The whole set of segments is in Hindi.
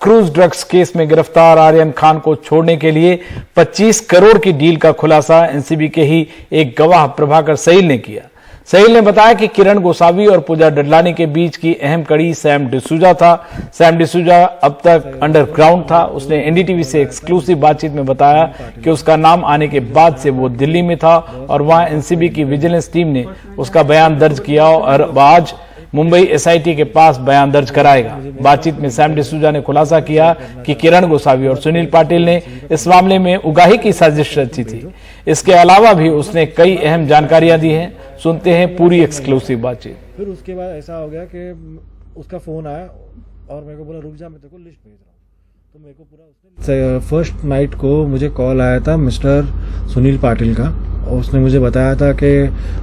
क्रूज ड्रग्स केस में गिरफ्तार आर्यन खान को छोड़ने के लिए 25 करोड़ की डील का खुलासा एनसीबी के ही एक गवाह प्रभाकर सहील ने किया। सहील ने बताया कि किरण गोसावी और पूजा डडलानी के बीच की अहम कड़ी सैम डिसूजा था। सैम डिसूजा अब तक अंडरग्राउंड था। उसने एनडीटीवी से एक्सक्लूसिव बातचीत में बताया कि उसका नाम आने के बाद से वो दिल्ली में था और वहां एनसीबी की विजिलेंस टीम ने उसका बयान दर्ज किया और आज मुंबई एसआईटी के पास बयान दर्ज कराएगा। बातचीत में सैम डिसूजा ने खुलासा किया कि किरण गोसावी और सुनील पाटिल ने इस मामले में उगाही की साजिश रची थी। इसके अलावा भी उसने कई अहम जानकारियां दी हैं। सुनते हैं पूरी एक्सक्लूसिव बातचीत। फिर उसके बाद ऐसा हो गया कि उसका फोन आया और मेरे को बोला रुक जा, मैं तेरे को लिस्ट भेज रहा हूँ। तो मेरे को पूरा फर्स्ट नाइट को मुझे कॉल आया था मिस्टर सुनील पाटिल का और उसने मुझे बताया था कि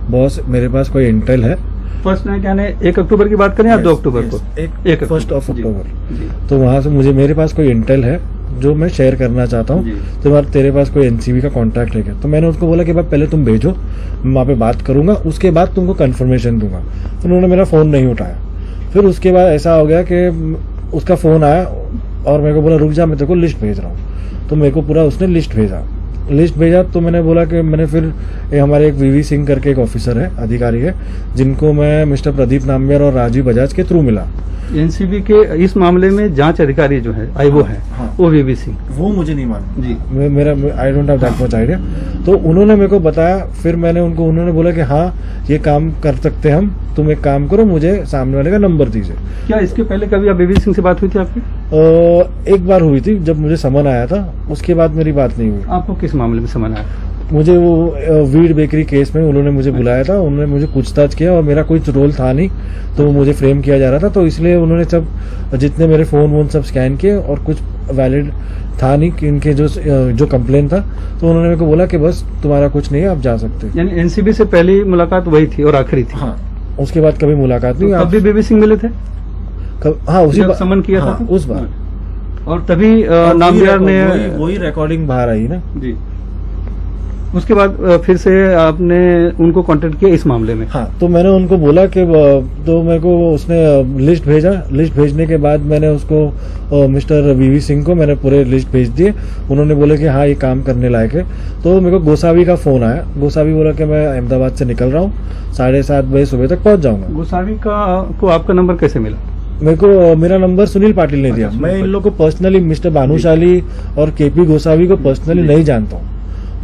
बॉस मेरे पास कोई इंटेल है। फर्स्ट नाइट यानी 1 अक्टूबर की बात करें या 2 अक्टूबर को? 1 अक्टूबर। तो वहां से मेरे पास कोई इंटेल है जो मैं शेयर करना चाहता हूँ। तो तेरे पास कोई एनसीबी का कॉन्टैक्ट है क्या? तो मैंने उसको बोला कि भाई पहले तुम भेजो, मैं वहाँ पे बात करूंगा, उसके बाद तुमको कंफर्मेशन दूंगा। तो उन्होंने मेरा फोन नहीं उठाया। फिर उसके बाद ऐसा हो गया कि उसका फोन आया और मेरे को बोला रुक जा, मैं तेरे को लिस्ट भेज रहा हूँ। तो मेरे को पूरा उसने लिस्ट भेजा। तो मैंने बोला कि मैंने फिर हमारे एक वीवी सिंह करके एक ऑफिसर है, अधिकारी है, जिनको मैं मिस्टर प्रदीप नाम्बियर और राजीव बजाज के थ्रू मिला। एनसीबी के इस मामले में जांच अधिकारी जो है आईओ है, वो वीवी सिंह, वो मुझे नहीं मालूम जी, मेरा I don't have that much idea. तो उन्होंने मेरे को बताया। फिर उन्होंने बोला कि हाँ ये काम कर सकते हम, तुम एक काम करो, मुझे सामने वाले का नंबर दीजिए। क्या इसके पहले कभी आप वीवी सिंह से बात हुई थी आपकी? एक बार हुई थी जब मुझे समन आया था, उसके बाद मेरी बात नहीं हुई। आपको किस मामले में समन आया? मुझे वो वीड बेकरी केस में उन्होंने मुझे बुलाया था। उन्होंने मुझे पूछताछ किया और मेरा कोई रोल था नहीं, तो मुझे फ्रेम किया जा रहा था। तो इसलिए उन्होंने सब जितने मेरे फोन सब स्कैन किए और कुछ वैलिड था नहीं कि इनके जो कंप्लेन था। तो उन्होंने मेरे को बोला कि बस तुम्हारा कुछ नहीं है, आप जा सकते। यानी एनसीबी से पहली मुलाकात वही थी और आखिरी थी? हाँ, उसके बाद कभी मुलाकात नहीं। तब भी वीवी सिंह मिले थे? हाँ, उसी बार समन किया था उस बार। और तभी नाम्बियार ने वही रिकॉर्डिंग बाहर आई ना जी। उसके बाद फिर से आपने उनको कांटेक्ट किया इस मामले में? हाँ, तो मैंने उनको बोला कि तो मेरे को उसने लिस्ट भेजा। लिस्ट भेजने के बाद मैंने उसको मिस्टर वीवी सिंह को मैंने पूरे लिस्ट भेज दिए। उन्होंने बोला कि हाँ ये काम करने लायक है। तो मेरे को गोसावी का फोन आया। गोसावी बोला कि मैं अहमदाबाद से निकल रहा हूँ, 7:30 बजे सुबह तक पहुंच जाऊंगा। गोसावी को आपका नंबर कैसे मिला? मेरे को मेरा नंबर सुनील पाटिल ने दिया। मैं इन लोगों को पर्सनली मिस्टर भानुशाली और केपी गोसावी को पर्सनली नहीं जानता हूँ।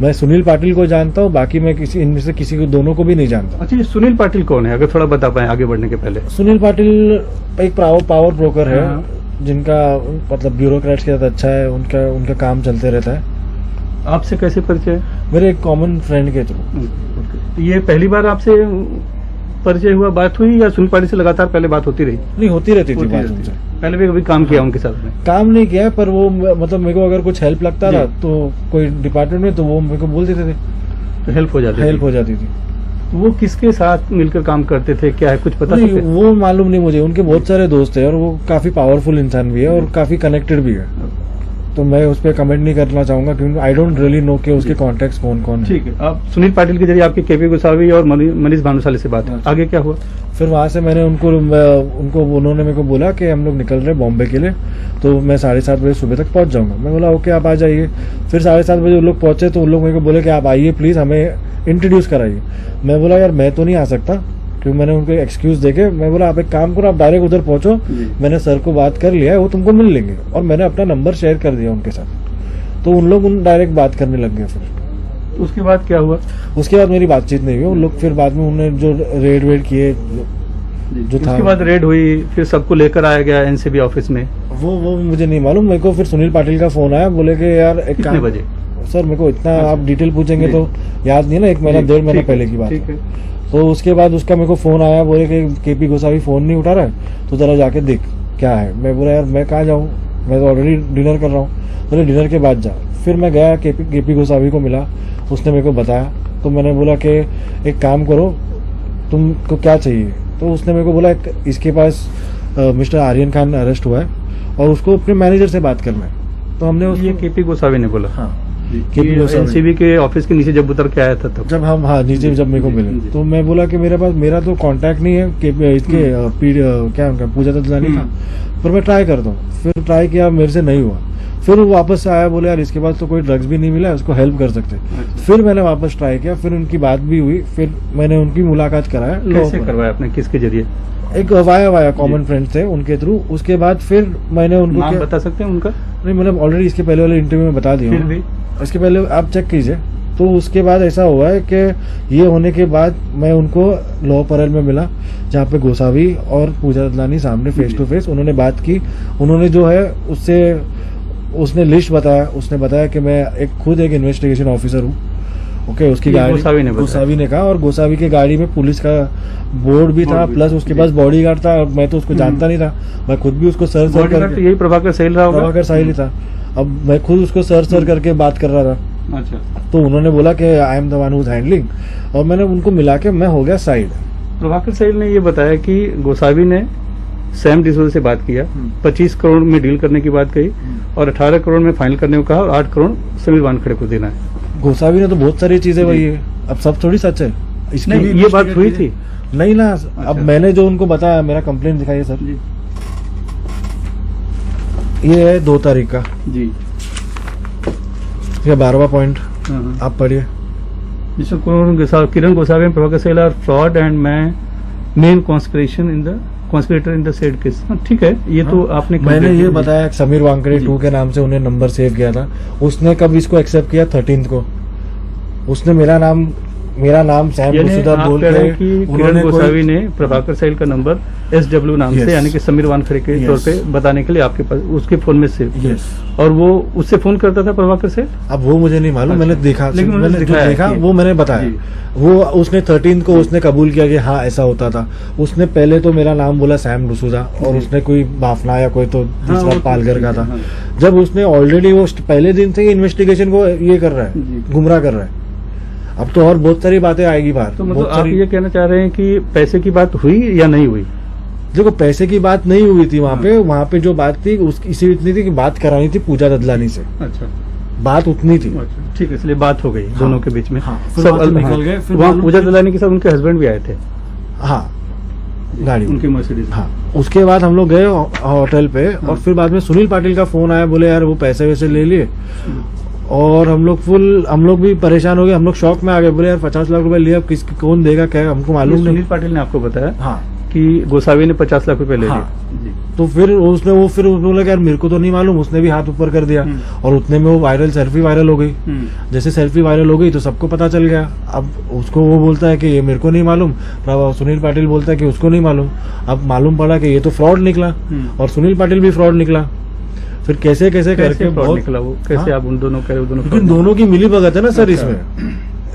मैं सुनील पाटिल को जानता हूँ, बाकी मैं इनमें से किसी को दोनों को भी नहीं जानता। अच्छा, ये सुनील पाटिल कौन है, अगर थोड़ा बता पाए आगे बढ़ने के पहले? सुनील पाटिल एक पावर ब्रोकर है, जिनका मतलब ब्यूरोक्रेट्स के साथ अच्छा है, उनका काम चलते रहता है। आपसे कैसे परिचय? मेरे एक कॉमन फ्रेंड के थ्रू। ये पहली बार आपसे परिचय हुआ, बात हुई, या सुनील पाटिल से लगातार पहले बात होती रही? नहीं, होती रहती थी बात उनसे। पहले भी कभी काम किया उनके साथ में? काम नहीं किया, पर वो मतलब मेरे को अगर कुछ हेल्प लगता था तो कोई डिपार्टमेंट में, तो वो मेरे को बोल देते थे, तो हेल्प हो जाती थी। तो वो किसके साथ मिलकर काम करते थे, क्या है कुछ पता? नहीं, वो मालूम नहीं मुझे। उनके बहुत सारे दोस्त हैं और वो काफी पावरफुल इंसान भी है और काफी कनेक्टेड भी है। तो मैं उस पर कमेंट नहीं करना चाहूंगा क्योंकि आई डोंट रियली नो कि उसके कॉन्टेक्ट्स कौन। ठीक है, आप सुनील पाटिल के जरिए आपके केपी गोसावी और मनीष भानुशाली से बात, आगे क्या हुआ? फिर वहां से मैंने उन्होंने मेरे को बोला कि हम लोग निकल रहे बॉम्बे के लिए, तो मैं 7:30 बजे सुबह तक पहुंच जाऊंगा। मैं बोला ओके, आप आ जाइए। फिर 7:30 बजे उन लोग पहुंचे तो उन लोग मेरे को बोले कि आप आइए प्लीज, हमें इंट्रोड्यूस कराइए। मैं बोला यार मैं तो नहीं आ सकता, क्योंकि मैंने उनको एक्सक्यूज देके मैं बोला आप एक काम करो, आप डायरेक्ट उधर पहुंचो, मैंने सर को बात कर लिया है, वो तुमको मिल लेंगे। और मैंने अपना नंबर शेयर कर दिया उनके साथ, तो उन लोग डायरेक्ट बात करने लग गए। फिर उसके बाद क्या हुआ? उसके बाद मेरी बातचीत नहीं हुई। उन लोग फिर बाद में उन्होंने जो रेड किए जो था, उसके बाद रेड हुई, फिर सबको लेकर आया गया एनसीबी ऑफिस में। वो मुझे नहीं मालूम। मेरे को फिर सुनील पाटिल का फोन आया, बोले कि यार एक कितने बजे? सर मेरे को इतना आप डिटेल पूछेंगे तो याद नहीं है ना, 1 महीना 1.5 महीना पहले की बात है। तो उसके बाद उसका मेरे को फोन आया, बोले कि केपी गोसावी फोन नहीं उठा रहा है, तो जरा जाके देख क्या है। मैं बोला यार मैं कहाँ जाऊँ, मैं तो ऑलरेडी डिनर कर रहा हूँ। बोले डिनर के बाद जा। फिर मैं गया, केपी गोसावी को मिला, उसने मेरे को बताया। तो मैंने बोला कि एक काम करो, तुमको क्या चाहिए? तो उसने मेरे को बोला इसके पास मिस्टर आर्यन खान अरेस्ट हुआ है और उसको अपने मैनेजर से बात करना है। तो हमने ये केपी गोसावी ने बोला? हाँ। कि एनसीबी के ऑफिस के नीचे जब उतर के आया था तब जब हम नीचे जब मेरे को मिले तो मैं बोला कि मेरा तो कांटेक्ट नहीं है कि इसके क्या उनका पूजा ददलानी का, पर मैं ट्राई करता हूँ। फिर ट्राई किया, मेरे से नहीं हुआ। फिर वो वापस से आया, बोले यार इसके बाद तो कोई ड्रग्स भी नहीं मिला, उसको हेल्प कर सकते। फिर मैंने वापस ट्राई किया, फिर उनकी बात भी हुई, फिर मैंने उनकी मुलाकात कराया। कैसे करवाया आपने, किसके जरिए? एक वाया कॉमन फ्रेंड थे उनके थ्रू। उसके बाद फिर मैंने उनको नाम बता सकते हैं उनका? नहीं, मतलब ऑलरेडी इसके पहले वाले इंटरव्यू में बता दिया। फिर भी इसके पहले आप चेक कीजिए। तो उसके बाद ऐसा हुआ है कि ये होने के बाद मैं उनको लॉ पैरेल में मिला, जहाँ पे गोसावी और पूजा ददलानी सामने फेस टू फेस उन्होंने बात की। उन्होंने जो है उसने लिस्ट बताया, उसने बताया कि मैं खुद एक इन्वेस्टिगेशन ऑफिसर हूँ। ओके, उसकी गाड़ी गोसावी ने कहा, और गोसावी की गाड़ी में पुलिस का बोर्ड भी था, प्लस उसके पास बॉडीगार्ड था। और मैं तो उसको जानता नहीं था, मैं खुद भी उसको सर करके, यही प्रभाकर साहिल रहा होगा। प्रभाकर साहिल ही था। अब मैं खुद उसको सर करके बात कर रहा था। अच्छा, तो उन्होंने बोला कि I am the one who is handling, और मैंने उनको मिला के मैं हो गया साइड। प्रभाकर साहिल ने ये बताया कि गोसावी ने सैम डिसूजा से बात किया, 25 करोड़ में डील करने की बात कही और 18 करोड़ में फाइनल करने को कहा, और 8 करोड़ समीर वानखेड़े को देना है। गोसावी ने तो बहुत सारी चीजें वही है, अब सब थोड़ी सच है। इसकी भी ये बात हुई थी नहीं ना। अब मैंने जो उनको बताया, मेरा कंप्लेंट दिखाइए सर जी। ये है 2 तारीख का जी, ये 12वां पॉइंट आप पढ़िए। जिसमें Kiran Gosavi and Prabhakar Sahil are fraud and main conspirator in the said case. ठीक है, ये तो आपने मैंने ये बताया समीर वानखेड़े 2 के नाम से उन्हें नंबर सेव किया था। उसने कब इसको एक्सेप्ट किया? 13 को। उसने मेरा नाम सैम डिसूजा बोल के किरण गोसावी ने प्रभाकर साहिल का नंबर SW नाम से, यानी कि समीर वानखेड़े के तौर पे बताने के लिए आपके पास उसके फोन में सेव। और वो उससे फोन करता था प्रभाकर साहिल? अब वो मुझे नहीं मालूम। मैंने देखा, लेकिन मैंने जो देखा वो मैंने बताया। वो उसने 13 को उसने कबूल किया कि हाँ ऐसा होता था। उसने पहले तो मेरा नाम बोला सैम डिसूजा, और उसने कोई बाफना या कोई तो दूसरा पालघर का था। जब उसने ऑलरेडी वो पहले दिन से इन्वेस्टिगेशन को ये कर रहा है, गुमराह कर रहा है। अब तो और बहुत सारी बातें आएगी बाहर। तो मतलब आप ये कहना चाह रहे हैं कि पैसे की बात हुई या नहीं हुई? देखो, पैसे की बात नहीं हुई थी वहाँ पे जो बात थी इसी इतनी थी कि बात करानी थी पूजा ददलानी से। अच्छा, बात उतनी थी। ठीक है, इसलिए बात हो गई दोनों के बीच में। सब निकल गए। फिर वहाँ पूजा ददलानी के साथ उनके हस्बैंड भी आए थे। हाँ, गाड़ी उनकी मर्सिडीज। हाँ, उसके बाद हम लोग गए होटल पे, और फिर बाद में सुनील पाटिल का फोन आया, बोले यार वो पैसे वैसे ले लिए। और हम लोग भी परेशान हो गए, हम लोग शॉक में आ गए। बोले यार 50 लाख रुपए लिए, अब कौन देगा, क्या हमको मालूम नहीं। सुनील पाटिल ने आपको बताया हाँ कि गोसावी ने 50 लाख रुपए ले लिए। तो फिर उसने बोला यार मेरे को तो नहीं मालूम। उसने भी हाथ ऊपर कर दिया, और उतने में वो सेल्फी वायरल हो गई। जैसे सेल्फी वायरल हो गई तो सबको पता चल गया। अब उसको वो बोलता है कि ये मेरे को नहीं मालूम, सुनील पाटिल बोलता है कि उसको नहीं मालूम। अब मालूम पड़ा कि ये तो फ्रॉड निकला, और सुनील पाटिल भी फ्रॉड निकला। फिर कैसे करके बहुत निकला वो, कैसे आप उन दोनों दोनों की मिली भगत है ना सर। इसमें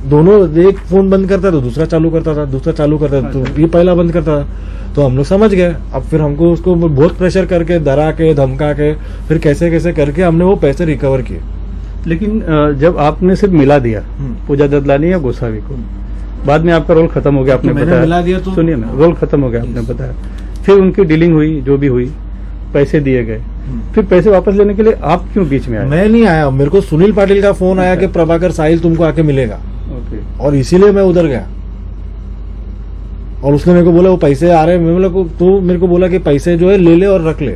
दोनों, एक फोन बंद करता तो दूसरा चालू करता था, दूसरा चालू करता था तो ये पहला बंद करता था। तो हम लोग समझ गए। अब फिर हमको उसको बहुत प्रेशर करके, डरा के, धमका के, फिर कैसे करके हमने वो पैसे रिकवर किए। लेकिन जब आपने सिर्फ मिला दिया पूजा ददलानी या गोसावी को, बाद में आपका रोल खत्म हो गया, आपने बताया। मिला दिया तो सुनिए ना, रोल खत्म हो गया, आपने बताया। फिर उनकी डीलिंग हुई, जो भी हुई, पैसे दिए गए। फिर पैसे वापस लेने के लिए आप क्यों बीच में आए? मैं नहीं आया, मेरे को सुनील पाटिल का फोन आया कि प्रभाकर साहिल तुमको आके मिलेगा। और इसीलिए मैं उधर गया। और उसने मेरे को बोला वो पैसे आ रहे हैं, तो मेरे को बोला कि पैसे जो है ले ले और रख ले।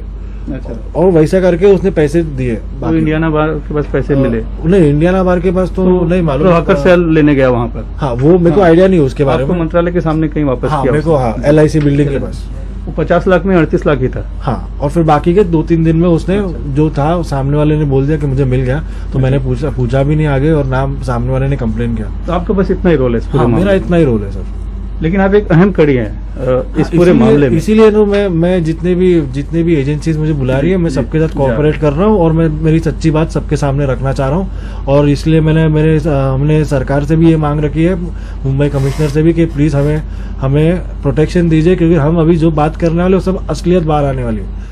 अच्छा, और वैसा करके उसने पैसे दिए। तो इंडियाना बार के पास पैसे मिले? नहीं, इंडियाना बार के पास तो नहीं मालूम। प्रभाकर साहिल लेने गया वहाँ पर? हाँ, वो मेरे को आइडिया नहीं उसके बारे में। मंत्रालय के सामने कहीं वापस किया मेरे को? हाँ, LIC बिल्डिंग के पास। वो 50 लाख में 38 लाख ही था। हाँ, और फिर बाकी के 2-3 दिन में उसने जो था, सामने वाले ने बोल दिया कि मुझे मिल गया। तो मैंने पूछा भी नहीं आगे, और नाम सामने वाले ने कंप्लेन किया। तो आपका बस इतना ही रोल है? हाँ, मेरा इतना ही रोल है सर। लेकिन आप एक अहम कड़ी हैं इस पूरे मामले में। इसीलिए तो मैं जितने भी एजेंसीज मुझे बुला रही है, मैं सबके साथ कोऑपरेट कर रहा हूँ, और मैं मेरी सच्ची बात सबके सामने रखना चाह रहा हूँ। और इसलिए हमने सरकार से भी ये मांग रखी है, मुंबई कमिश्नर से भी, कि प्लीज हमें प्रोटेक्शन दीजिए, क्योंकि हम अभी जो बात करने वाले वो सब असलियत बाहर आने वाली है।